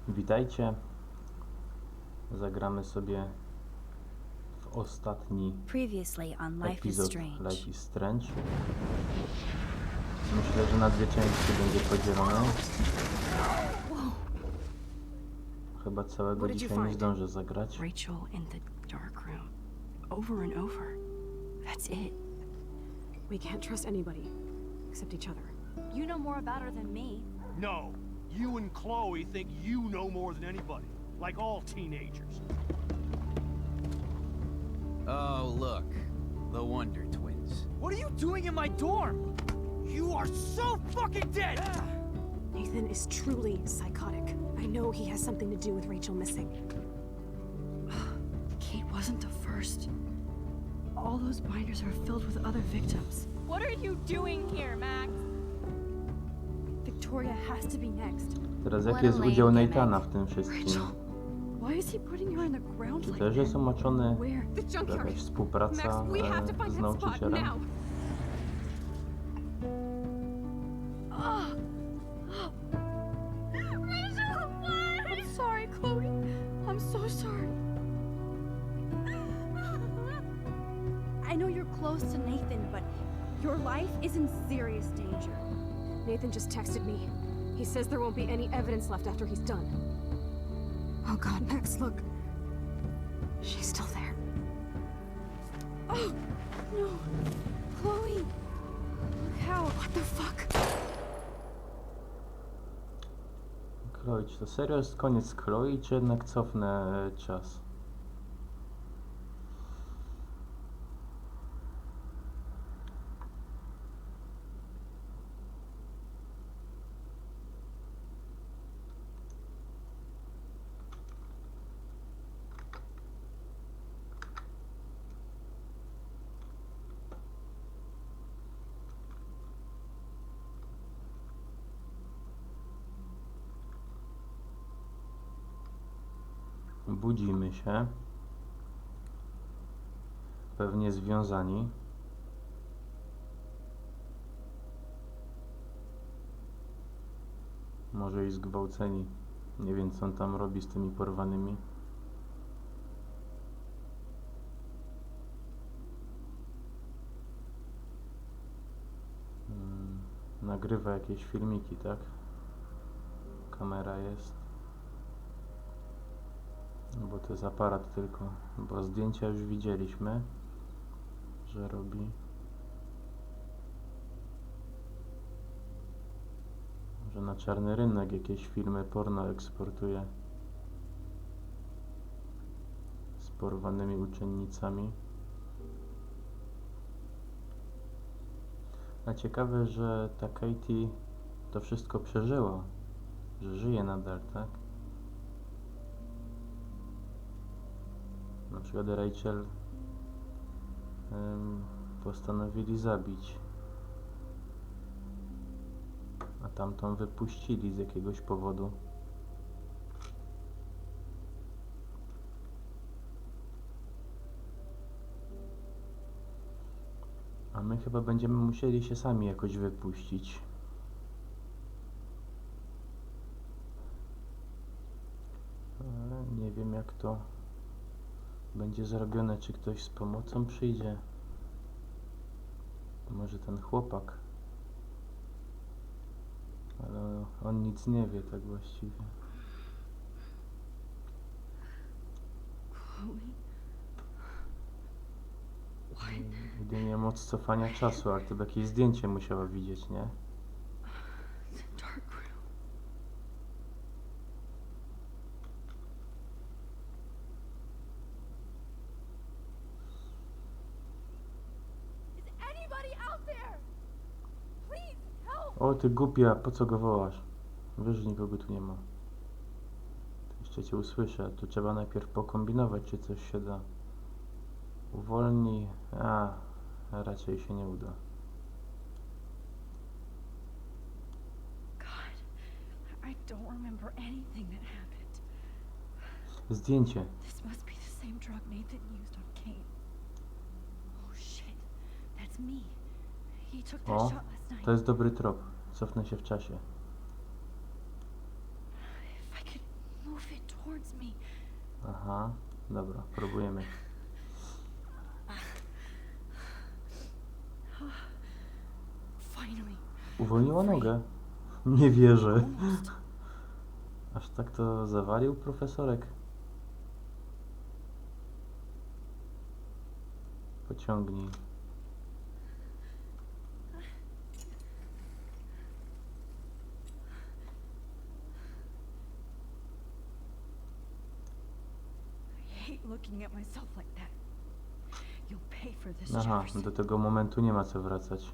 Witajcie. Zagramy sobie w ostatni epizod Life is Strange. Myślę, że na dwie części będzie podzielone. Chyba całego dzisiaj nie zdążę zagrać. Rachel in the dark room. Over and over. That's it. We can't trust anybody except each other. You know more about her than me. No. You and Chloe think you know more than anybody. Like all teenagers. Oh, look. The Wonder Twins. What are you doing in my dorm? You are so fucking dead! Nathan is truly psychotic. I know he has something to do with Rachel missing. Kate wasn't the first. All those binders are filled with other victims. What are you doing here, Max? Victoria has to be next. Teraz jaki jest udział Nathana w tym Rachel, wszystkim? why is he putting her on the ground Czy like też jest that? umoczony Where? The junkyard. jakaś współpraca Max, we have to find z that spot nauczycielem? now. Rachel, what? I'm sorry, Chloe. I'm so sorry. I know you're close to Nathan, but your life is in serious danger. Nathan just texted me. He says there won't be any evidence left after he's done. Oh God, Max, look. She's still there. Oh, no. Chloe. Look how. What the fuck? Chloe, czy to serio jest koniec Chloe, czy jednak cofnę czas? Budzimy się. Pewnie związani. Może i zgwałceni. Nie wiem, co on tam robi z tymi porwanymi. Nagrywa jakieś filmiki, tak? Kamera jest. No bo to jest aparat tylko, bo zdjęcia już widzieliśmy, że robi. Że na czarny rynek jakieś filmy porno eksportuje z porwanymi uczennicami. A ciekawe, że ta Katie to wszystko przeżyła, że żyje nadal, tak? Na przykład Rachel postanowili zabić, a tamtą wypuścili z jakiegoś powodu. A my chyba będziemy musieli się sami jakoś wypuścić. Ale nie wiem, jak to będzie zrobione, czy ktoś z pomocą przyjdzie. Może ten chłopak. Ale on nic nie wie tak właściwie. Chloe? Jedynie moc cofania czasu, ale to jakieś zdjęcie musiała widzieć, nie? The dark room. Is anybody out there? Please help! O, ty głupia, po co go wołasz? Wiesz, że nikogo tu nie ma. To jeszcze cię usłyszę. Tu trzeba najpierw pokombinować, czy coś się da. Uwolnij. A, raczej się nie uda. God, I don't remember anything that happened. Zdjęcie. This must be the same drug Nathan used on Kate. Oh shit, that's me. He took that O, shot last night. to jest dobry trop. Cofnę się w czasie. If I could move it towards me. Aha, dobra, próbujemy. Finally. Uwolniła nogę. Nie wierzę. Aż tak to zawalił profesorek. Pociągnij. I hate looking at myself like that. You'll pay for this, Aha, Jefferson. do tego momentu nie ma co wracać.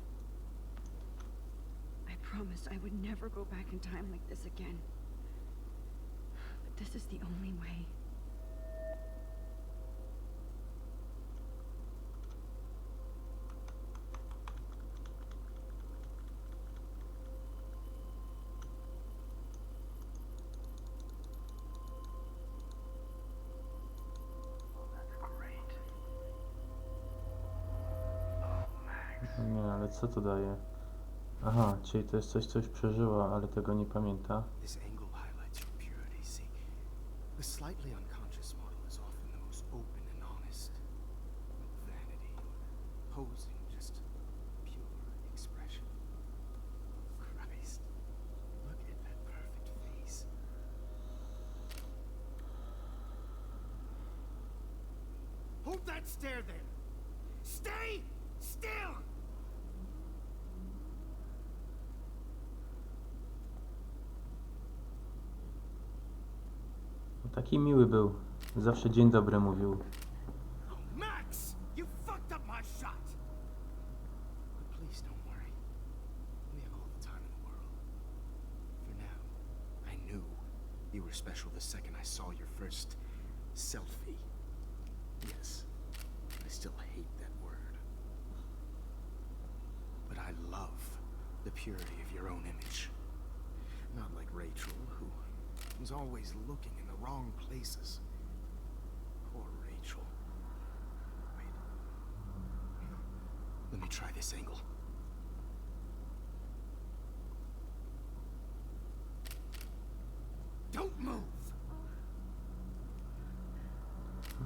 I promised I would never go back in time like this again. But this is the only way. Nie, ale co to daje? Aha, czyli to jest coś, co już przeżyła, ale tego nie pamięta. This angle highlights your purity. See, the slightly unconscious model is often the most open and honest. Vanity, posing, just pure expression. Christ, look at that perfect face. Hold that stare there! Stay still! Taki miły był. Zawsze dzień dobry mówił. Max! You fucked up my shot! But please don't worry. We have all the time in the world. For now, I knew you were special the second I saw your first selfie. Yes, I still hate that word. But I love the purity of your own image. Not like Rachel, who was always looking in the wrong places. Poor Rachel. Wait. Let me try this angle. Don't move!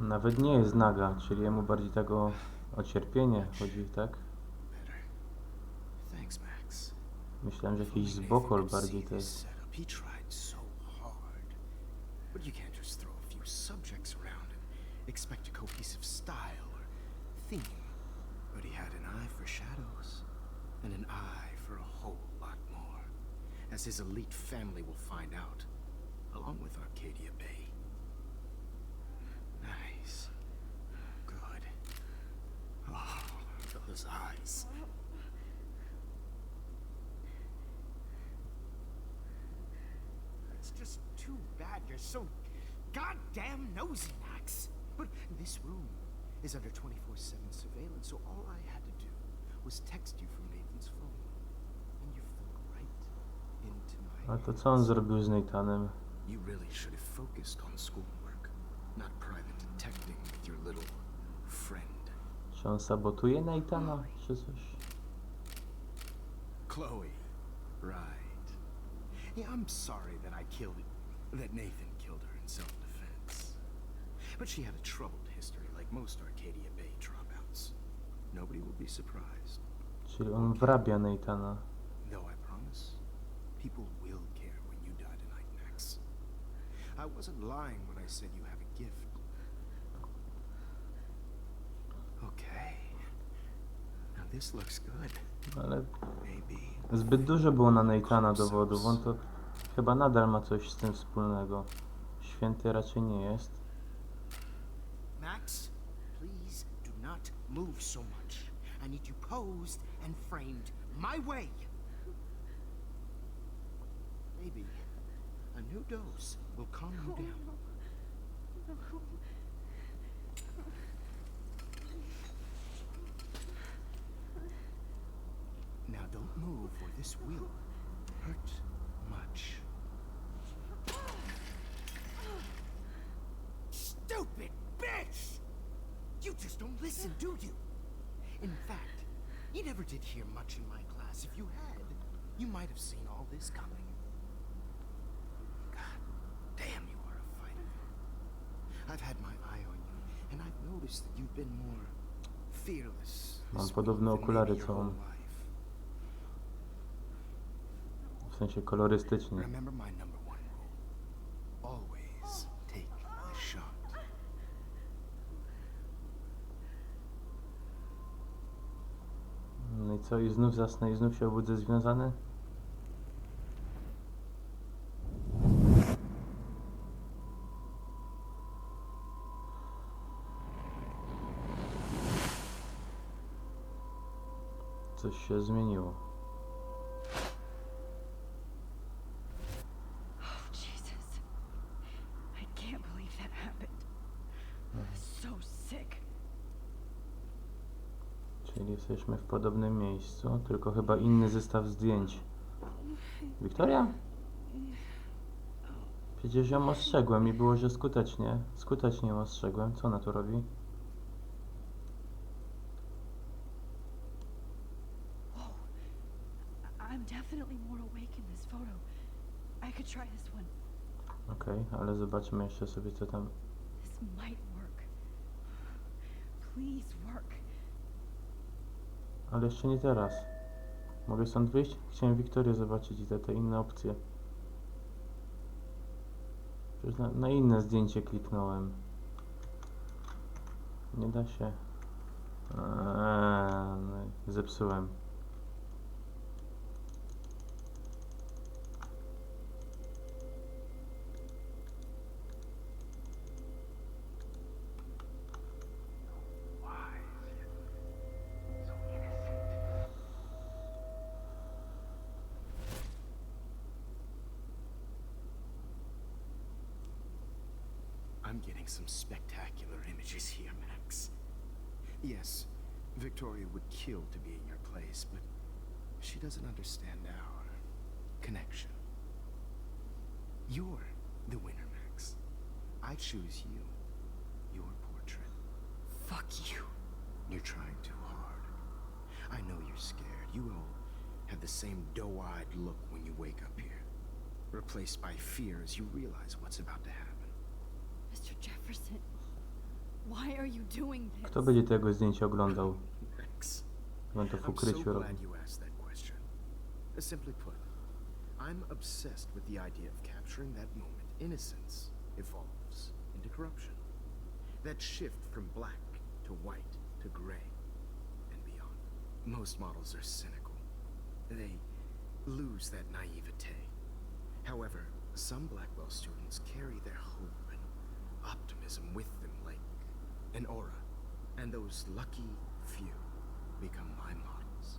Nawet nie jest naga, czyli jemu bardziej tego o cierpienie chodzi, tak? Better. Thanks, Max. Myślałem, że If jakiś only zbokol Nathan could bardziej see to this jest. setup. He tried so hard. But you can't just throw a few subjects around and expect a cohesive style or theme. But he had an eye for shadows and an eye for a whole lot more, as his elite family will find out, along with Arcadia Bay. Nice. Good. Oh, those eyes. It's just too bad you're so goddamn nosy, Max. But this room is under 24/7 surveillance, so all I had to do was text you from Nathan's phone. And you fell right into my A to co on zrobił z Nathanem? You really should have focused on schoolwork, not private detecting with your little friend. Czy on sabotuje Nathana, czy coś? Chloe. Right. Yeah, I'm sorry that Nathan killed her in self-defense. But she had a troubled history, like most Arcadia Bay dropouts. Nobody will be surprised. Czyli on wrabia Nathana. Though I promise, people will care when you die tonight, Max. I wasn't lying when I said you have a gift. Okay. Now this looks good. Ale Maybe. zbyt dużo było na Nathana dowodów. On to chyba nadal ma coś z tym wspólnego. Święty raczej nie jest. Max, please do not move so much. I need you posed and framed my way. Maybe a new dose will calm you down. Now don't move or this will hurt much. Stupid bitch! You just don't listen, do you? In fact, you never did hear much in my class. If you had, you might have seen all this coming. God damn, you are a noticed that you've been more fearless. Mam this podobne week than okulary maybe your co whole on. life. W sensie kolorystycznie. Remember my number one rule. Always take the shot. No i co? I znów zasnę i znów się obudzę związany? Coś się zmieniło. Oh, Jesus. I can't believe that happened. So sick. Czyli jesteśmy w podobnym miejscu, tylko chyba inny zestaw zdjęć. Wiktoria? Przecież ją ostrzegłem i było, że skutecznie. Skutecznie ją ostrzegłem. Co ona tu robi? Whoa. I'm definitely more awake in this photo. I could try this one. Okej, ale zobaczmy jeszcze sobie co tam. This might work. Please work. Ale jeszcze nie teraz. Mogę stąd wyjść? Chciałem Wiktorię zobaczyć i te inne opcje. Przecież na inne zdjęcie kliknąłem. Nie da się. No, zepsułem. I'm getting some spectacular images here, Max. Yes, Victoria would kill to be in your place, but she doesn't understand our connection. You're the winner, Max. I choose you. Your portrait. Fuck you. You're trying too hard. I know you're scared. You all have the same doe-eyed look when you wake up here, replaced by fear as you realize what's about to happen. Mr. Jefferson, why are you doing this? Kto będzie tego zdjęcia oglądał? Max, On to w I'm so ukryciu robi. glad you asked that question. Simply put, I'm obsessed with the idea of capturing that moment innocence evolves into corruption. That shift from black to white to gray and beyond. Most models are cynical. They lose that naivete. However, some Blackwell students carry their hope and optimism with them like an aura. And those lucky few become my models,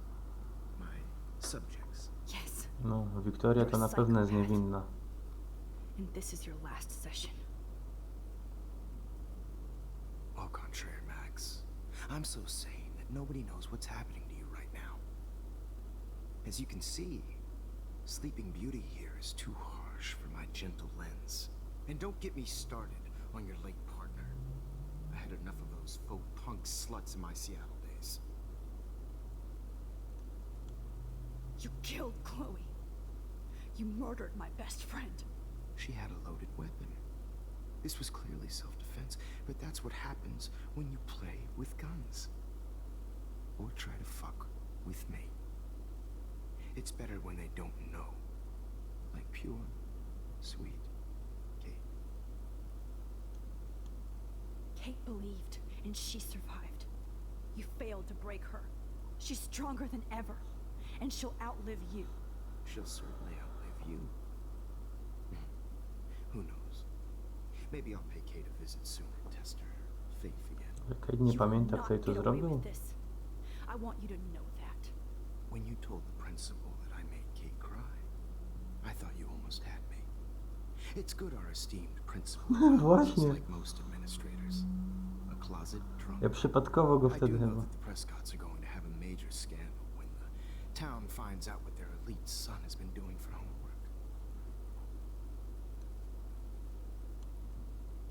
my subjects. Yes, No, Wiktoria to na pewno jest niewinna. and this is your last session. Au contraire, Max. I'm so sane that nobody knows what's happening to you right now. As you can see, Sleeping Beauty here is too harsh for my gentle lens. And don't get me started on your late partner. I had enough of those faux punk sluts in my Seattle days. You killed Chloe. You murdered my best friend. She had a loaded weapon. This was clearly self-defense, but that's what happens when you play with guns. Or try to fuck with me. It's better when they don't know. Like pure, sweet Kate. Kate believed, and she survived. You failed to break her. She's stronger than ever, and she'll outlive you. She'll certainly outlive you. Who knows? Maybe I'll pay Kate a visit soon and test her faith again. Że Kate nie You pamięta, will kto jej not to get away zrobił? with this. I want you to know that. When you told the principal that I made Kate cry, I thought you almost had me. It's good our esteemed principal is Właśnie. like most administrators. A closet drunk. Ja przypadkowo go I do wtedy know chyba. that the Prescotts are going to have a major scandal when the town finds out what their elite son has been doing for homework.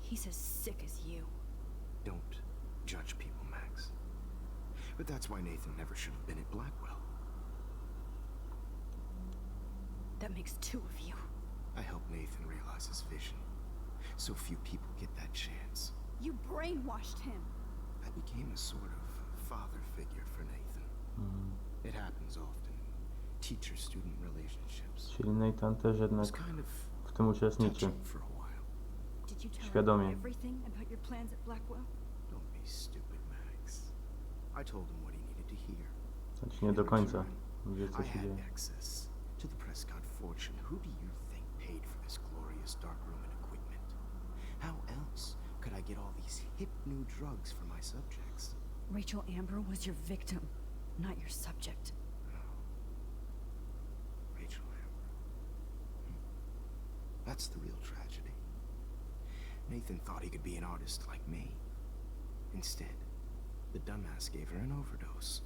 He's as sick as you. Don't judge people, Max. But that's why Nathan never should have been at Blackwell. That makes two of you. I help Nathan realize his vision. So few people get that chance. You brainwashed him. I became a sort of father figure for Nathan. It happens often in teacher-student relationships. Czyli Nathan też It was jednak kind of w tym uczestniczy. touching for a while. Did you tell Świadomie. him everything about your plans at Blackwell? Don't be stupid, Max. I told him what he needed to hear. Znaczy nie do końca wie, co I się had dzieje. access to the Prescott fortune. Who do you think paid for this glorious darkroom and equipment? How else could I get all these hip new drugs for my subjects? Rachel Amber was your victim, not your subject. Rachel Amber. That's the real tragedy. Nathan thought he could be an artist like me. Instead, the dumbass gave her an overdose.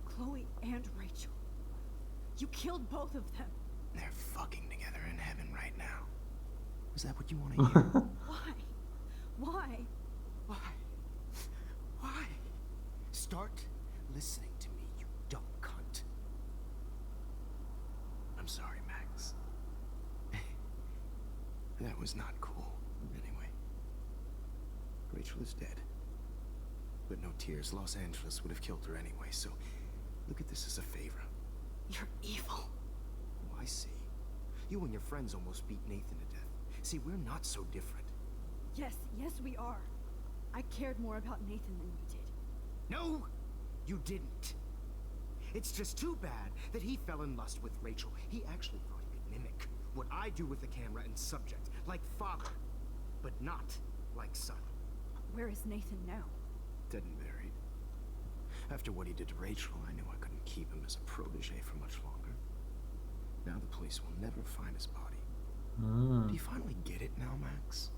Chloe and Rachel. You killed both of them. They're fucking together in heaven right now. Is that what you want to hear? Why? Why? Why? Why? Start listening to me, you dumb cunt. I'm sorry, Max. That was not cool. Anyway, Rachel is dead. But no tears. Los Angeles would have killed her anyway, so look at this as a favor. You're evil. Oh, I see. You and your friends almost beat Nathan to death. See, we're not so different. Yes, yes, we are. I cared more about Nathan than you did. No, you didn't. It's just too bad that he fell in lust with Rachel. He actually thought he could mimic what I do with the camera and subject, like father, but not like son. Where is Nathan now? Dead and buried. After what he did to Rachel, I knew I couldn't keep him as a protege for much longer. Now the police will never find his body. Do you finally get it now, Max?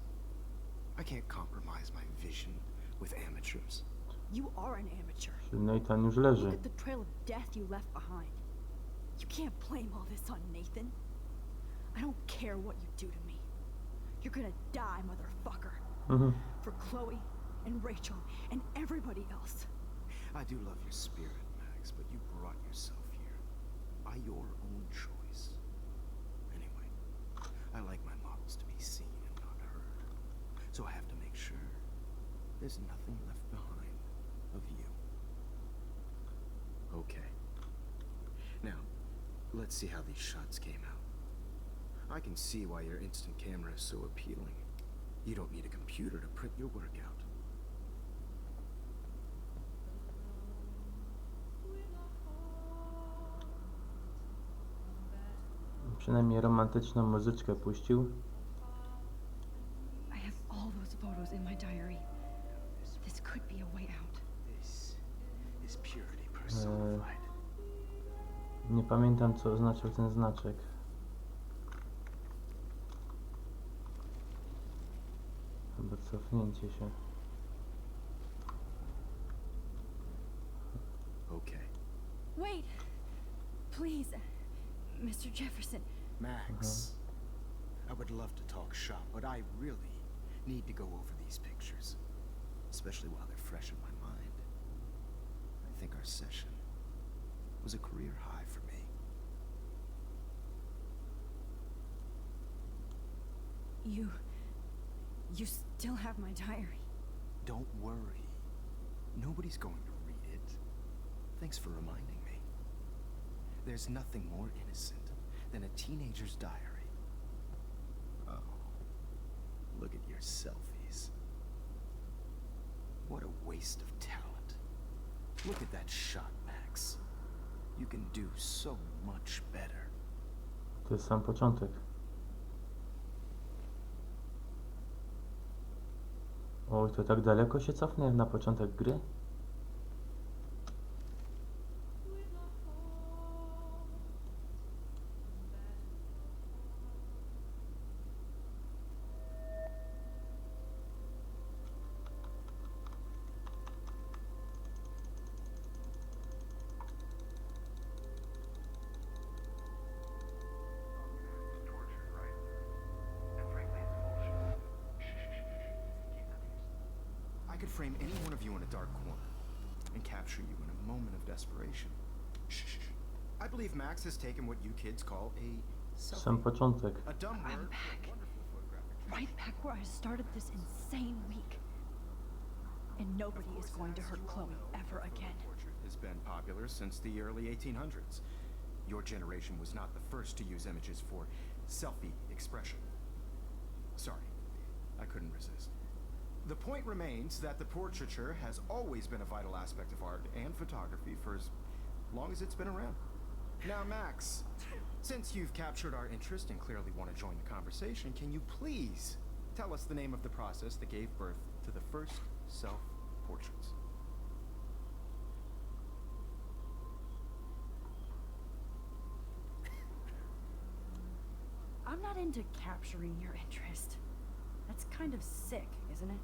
I can't compromise my vision with amateurs. You are an amateur. Czy Nathan już Look leży. at the trail of death you left behind. You can't blame all this on Nathan. I don't care what you do to me. You're gonna die, motherfucker. For Chloe and Rachel and everybody else. I do love your spirit, Max, but you brought yourself here by your own choice. Anyway, I like my models to be seen and not heard, so I have to make sure there's nothing left behind of you. Okay. Now, let's see how these shots came out. I can see why your instant camera is so appealing. You don't need a computer to print your work out. Przynajmniej romantyczną muzyczkę puścił. I have all those photos in my diary. This could be a way out. This is purity personified. Nie pamiętam, co oznaczał ten znaczek. Chyba cofnięcie się. Okay. Wait! Please, Mr. Jefferson. Max, I would love to talk shop, but I really need to go over these pictures, especially while they're fresh in my mind. I think our session was a career high for me. You still have my diary. Don't worry. Nobody's going to read it. Thanks for reminding me. There's nothing more innocent than a teenager's diary. Oh, look at your selfies. What a waste of talent. Look at that shot, Max. You can do so much better. To jest sam początek. Oj, to tak daleko się cofnę na początek gry? I could frame any one of you in a dark corner and capture you in a moment of desperation. Shh. I believe Max has taken what you kids call a Sam selfie. początek. A dumb word, I'm back. but a wonderful photographic right back where I started this insane week. And nobody is going to hurt Chloe ever again. Portrait has been popular since the early 1800s. Your generation was not the first to use images for selfie expression. Sorry, I couldn't resist. The point remains that the portraiture has always been a vital aspect of art and photography for as long as it's been around. Now, Max, since you've captured our interest and clearly want to join the conversation, can you please tell us the name of the process that gave birth to the first self-portraits? I'm not into capturing your interest. That's kind of sick, isn't it?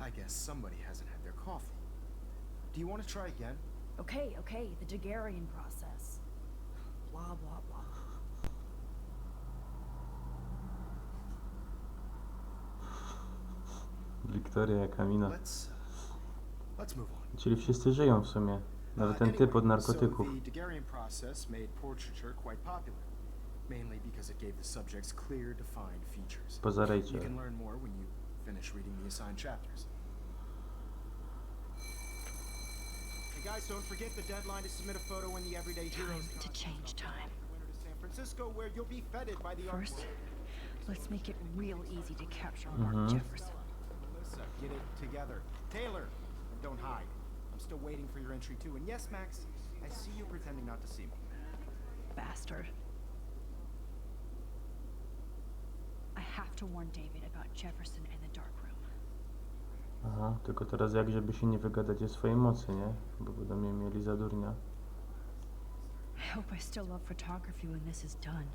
I guess somebody hasn't had their coffee. Do you want to try again? Okay, the Daguerrean process. Blah, blah, blah. Wiktoria, Kamina. Let's move on. Czyli wszyscy żyją w sumie. Nawet ten typ od narkotyków. So the Daguerrean process made portraiture quite popular, mainly because it gave the subjects clear, defined features. Poza Rachel. You can learn more when you finish reading the assigned chapters. Hey guys, don't forget the deadline to submit a photo in the Everyday Heroes Time to change time. winter to San Francisco, where you'll be feted by the art First, world. let's make it real easy to capture Mark Jefferson. Melissa, get it together. Taylor, and don't hide. I'm still waiting for your entry too. And yes, Max, I see you pretending not to see me. Bastard. I have to warn David about Jefferson and the dark room. Aha, tylko teraz jak żeby się nie wygadać o swojej mocy, nie? Bo będą mnie mieli za durnia. I hope I still love photography when this is done.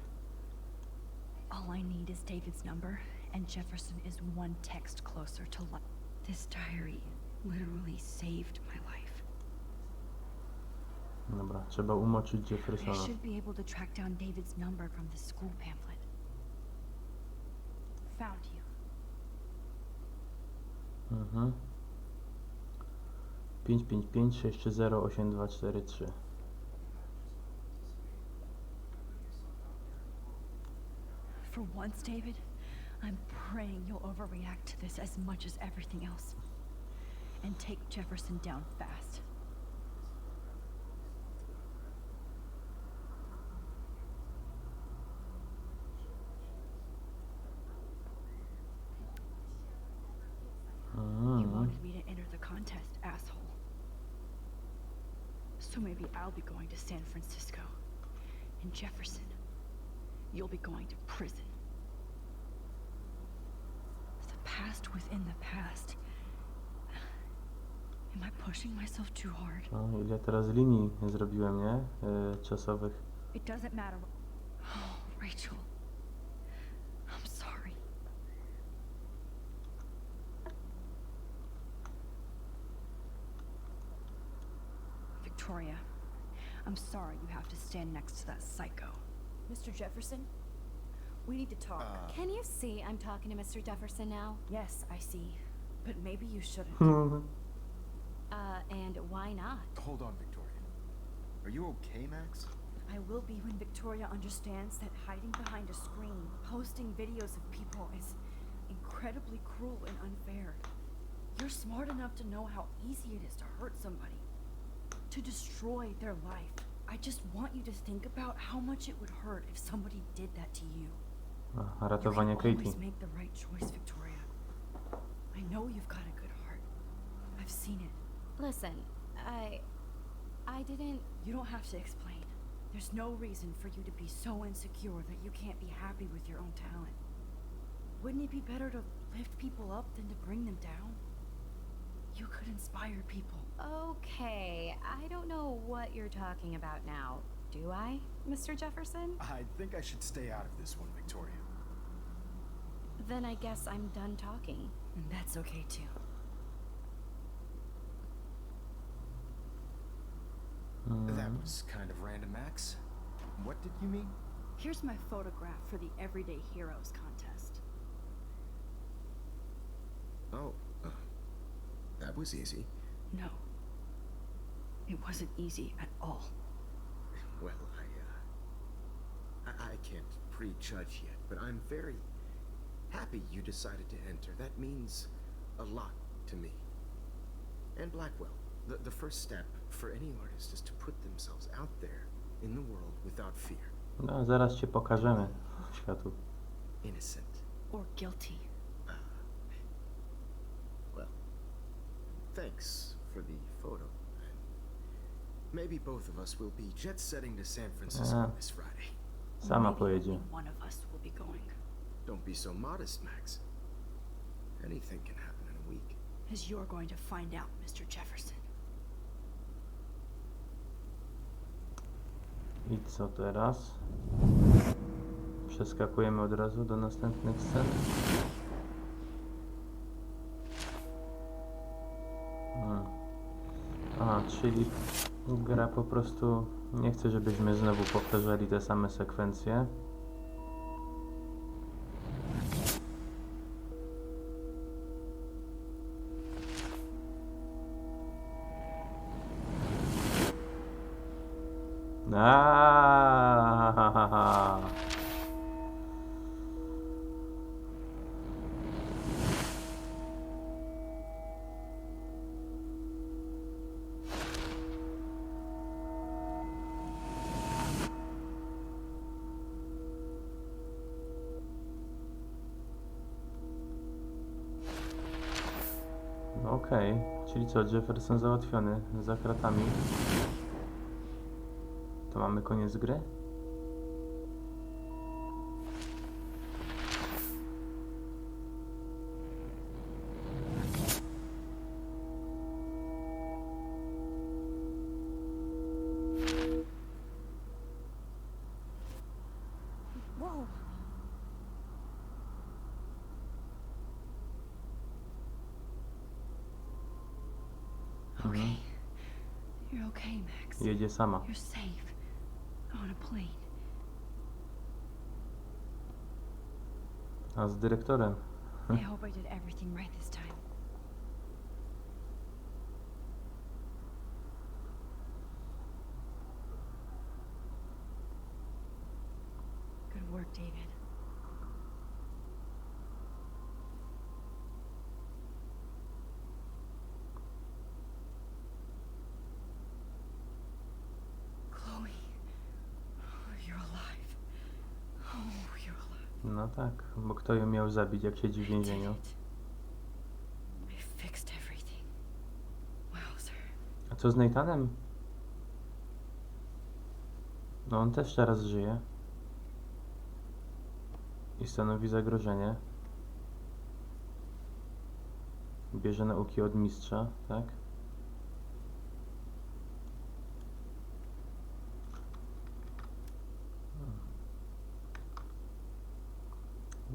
All I need is David's number, and Jefferson is one text closer to life. This diary literally saved my life. Dobra, trzeba umoczyć I Jeffersona. should be able to track down David's number from the school pamphlet. Found you. Mhm. 555 60 8243. For once, David, I'm praying you'll overreact to this as much as everything else. And take Jefferson down fast. You wanted me to enter the contest, asshole. So maybe I'll be going to San Francisco. And Jefferson, you'll be going to prison. The past within the past. Am I pushing myself too hard? O, ile teraz linii zrobiłem, nie? Czasowych. It doesn't matter. Oh, Rachel. I'm sorry. Victoria, I'm sorry you have to stand next to that psycho. Mr. Jefferson? We need to talk. Can you see I'm talking to Mr. Jefferson now? Yes, I see. But maybe you shouldn't. And why not? Hold on, Victoria. Are you okay, Max? I will be when Victoria understands that hiding behind a screen, posting videos of people is incredibly cruel and unfair. You're smart enough to know how easy it is to hurt somebody, to destroy their life. I just want you to think about how much it would hurt if somebody did that to you. Ratowanie You can Katie. always make the right choice, Victoria. I know you've got a good heart. I've seen it. Listen, I didn't... You don't have to explain. There's no reason for you to be so insecure that you can't be happy with your own talent. Wouldn't it be better to lift people up than to bring them down? You could inspire people. Okay, I don't know what you're talking about now. Do I, Mr. Jefferson? I think I should stay out of this one, Victoria. Then I guess I'm done talking. And that's okay too. That was kind of random, Max. What did you mean? Here's my photograph for the Everyday Heroes contest. Oh, that was easy. No. It wasn't easy at all. Well, I can't prejudge yet, but I'm very happy you decided to enter. That means a lot to me. And Blackwell, the first step for any artist is to put themselves out there in the world without fear. No, zaraz cię pokażemy światu. Innocent. Or guilty. Well, thanks for the photo. Maybe both of us will be jet-setting to San Francisco this Friday. Sama Maybe pojedzie. only one of us will be going. Don't be so modest, Max. Anything can happen in a week. As you're going to find out, Mr. Jefferson. I co teraz? Przeskakujemy od razu do następnych scen. A, czyli gra po prostu nie chce, żebyśmy znowu powtarzali te same sekwencje. Aaaa! No okej, czyli co, Jefferson załatwiony za kratami. To mamy koniec gry? Whoa. Okay. You're okay, Max. Jedzie sama. You're safe. On a plane. A z dyrektorem. I hope I did everything right this time. Good work, David. Chloe. Oh, you're alive. Oh, you're alive. No tak, bo kto ją miał zabić, jak siedzi w więzieniu? I fixed everything. Wowzer. A co z Nathanem? No on też teraz żyje. I stanowi zagrożenie. Bierze nauki od mistrza, tak?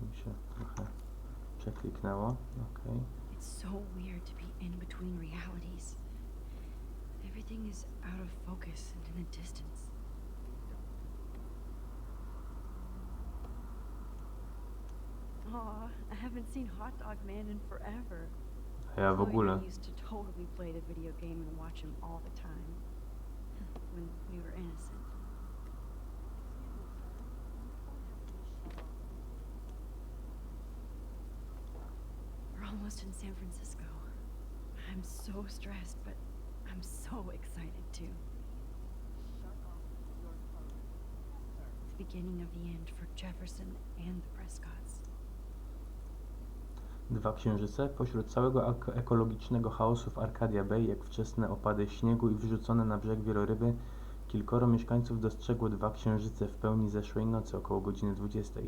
Mi się trochę przekliknęło. Okej. It's so weird to be in between realities. Everything is out of focus and in the distance. Aw, I haven't seen Hot Dog Man in forever. A ja w Chloe ogóle. and I used to totally play the video game and watch him all the time. When we were innocent. We're almost in San Francisco. I'm so stressed, but I'm so excited too. The beginning of the end for Jefferson and the Prescotts. Dwa księżyce pośród całego ekologicznego chaosu w Arcadia Bay, jak wczesne opady śniegu i wrzucone na brzeg wieloryby, kilkoro mieszkańców dostrzegło dwa księżyce w pełni zeszłej nocy około godziny 20.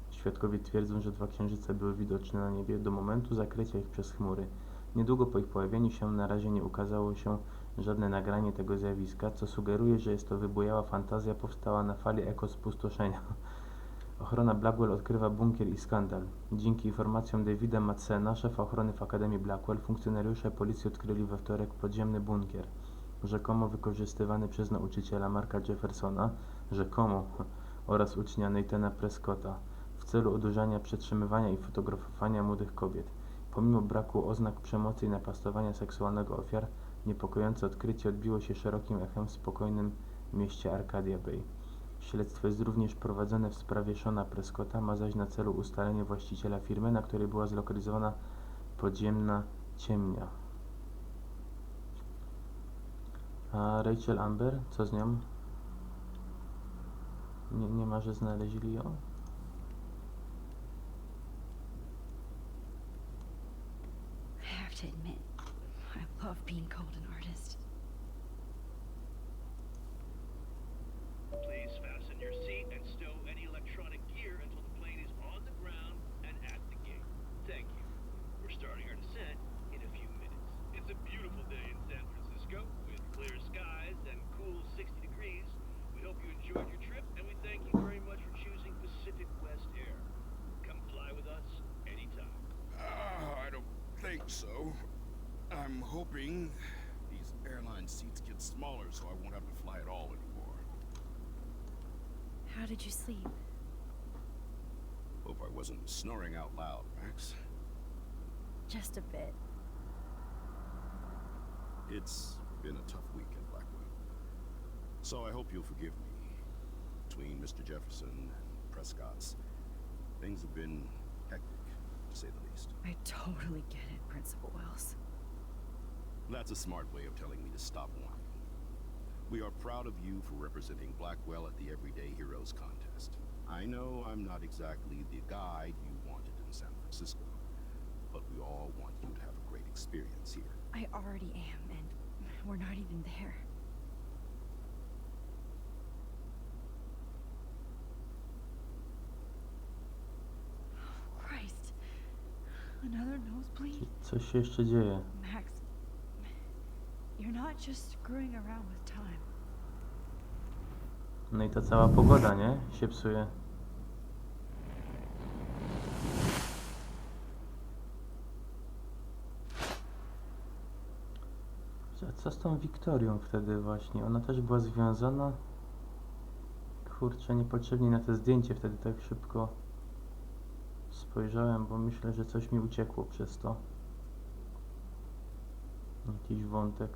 Świadkowie twierdzą, że dwa księżyce były widoczne na niebie do momentu zakrycia ich przez chmury. Niedługo po ich pojawieniu się na razie nie ukazało się żadne nagranie tego zjawiska, co sugeruje, że jest to wybujała fantazja powstała na fali ekospustoszenia. Ochrona Blackwell odkrywa bunkier i skandal. Dzięki informacjom Davida Madsena, szefa ochrony w Akademii Blackwell, funkcjonariusze policji odkryli we wtorek podziemny bunkier, rzekomo wykorzystywany przez nauczyciela Marka Jeffersona, oraz ucznia Nathana Prescotta, w celu odurzania, przetrzymywania i fotografowania młodych kobiet. Pomimo braku oznak przemocy i napastowania seksualnego ofiar, niepokojące odkrycie odbiło się szerokim echem w spokojnym mieście Arcadia Bay. Śledztwo jest również prowadzone w sprawie Shona Prescotta, ma zaś na celu ustalenie właściciela firmy, na której była zlokalizowana podziemna ciemnia. A Rachel Amber? Co z nią? Nie ma, że znaleźli ją? I have to admit, I love being called an artist. Please fasten your seat and stow any electronic gear until the plane is on the ground and at the gate. Thank you. We're starting our descent in a few minutes. It's a beautiful day in San Francisco with clear skies and cool 60 degrees. We hope you enjoyed your trip and we thank you very much for choosing Pacific West Air. Come fly with us anytime. I don't think so. I'm hoping these airline seats get smaller so I won't have to fly at all anymore. How did you sleep? Hope I wasn't snoring out loud, Max. Just a bit. It's been a tough week at Blackwell. So I hope you'll forgive me. Between Mr. Jefferson and Prescott's, things have been hectic, to say the least. I totally get it, Principal Wells. That's a smart way of telling me to stop whining. We are proud of you for representing Blackwell at the Everyday Heroes contest. I know I'm not exactly the guide you wanted in San Francisco, but we all want you to have a great experience here. I already am, and we're not even there. Oh, Christ. Another nosebleed? Coś się jeszcze dzieje. Max, you're not just screwing around with time. No i ta cała pogoda, nie? Się psuje. A co z tą Wiktorią wtedy właśnie? Ona też była związana? Kurczę, niepotrzebnie na to zdjęcie wtedy tak szybko spojrzałem, bo myślę, że coś mi uciekło przez to. Jakiś wątek.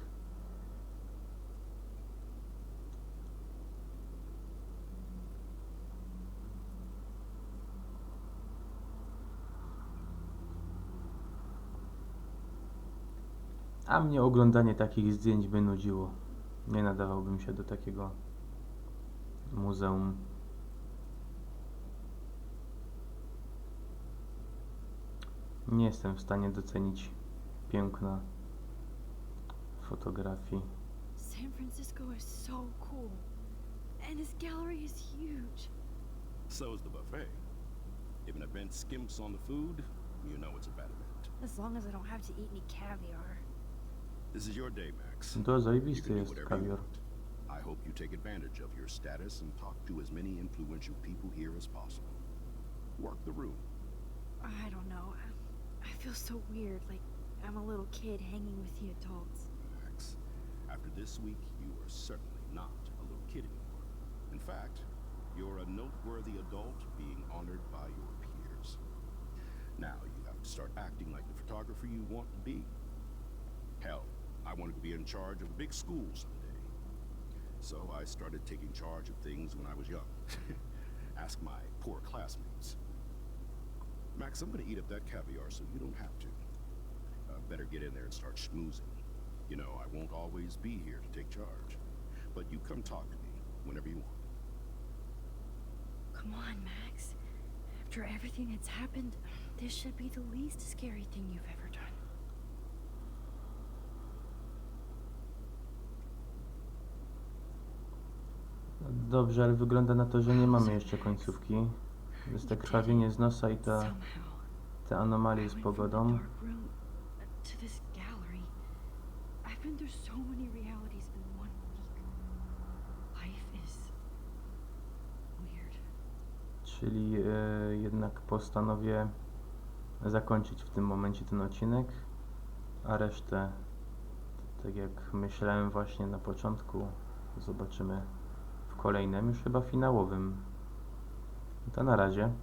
A mnie oglądanie takich zdjęć by nudziło. Nie nadawałbym się do takiego muzeum. Nie jestem w stanie docenić piękna fotografii. San Francisco is so cool. And his gallery is huge. So is the buffet. If an event skimps on the food, you know it's a bad event. As long as I don't have to eat any caviar. This is your day, Max. To You zajebisty can do jest whatever you kawior. want. I hope you take advantage of your status and talk to as many influential people here as possible. Work the room. I don't know. I feel so weird, like I'm a little kid hanging with the adults. Max, after this week, you are certainly not a little kid anymore. In fact, you're a noteworthy adult being honored by your peers. Now you have to start acting like the photographer you want to be. Hell, I wanted to be in charge of a big school someday. So I started taking charge of things when I was young. Ask my poor classmates. Max, I'm gonna eat up that caviar so you don't have to. Better get in there and start schmoozing. You know, I won't always be here to take charge. But you come talk to me whenever you want. Come on, Max. After everything that's happened, this should be the least scary thing you've ever done. Dobrze, ale wygląda na to, że nie mamy jeszcze końcówki. Jest te krwawienie z nosa i te anomalie z pogodą. Czyli jednak postanowię zakończyć w tym momencie ten odcinek, a resztę, tak jak myślałem właśnie na początku, zobaczymy w kolejnym, już chyba finałowym. To na razie.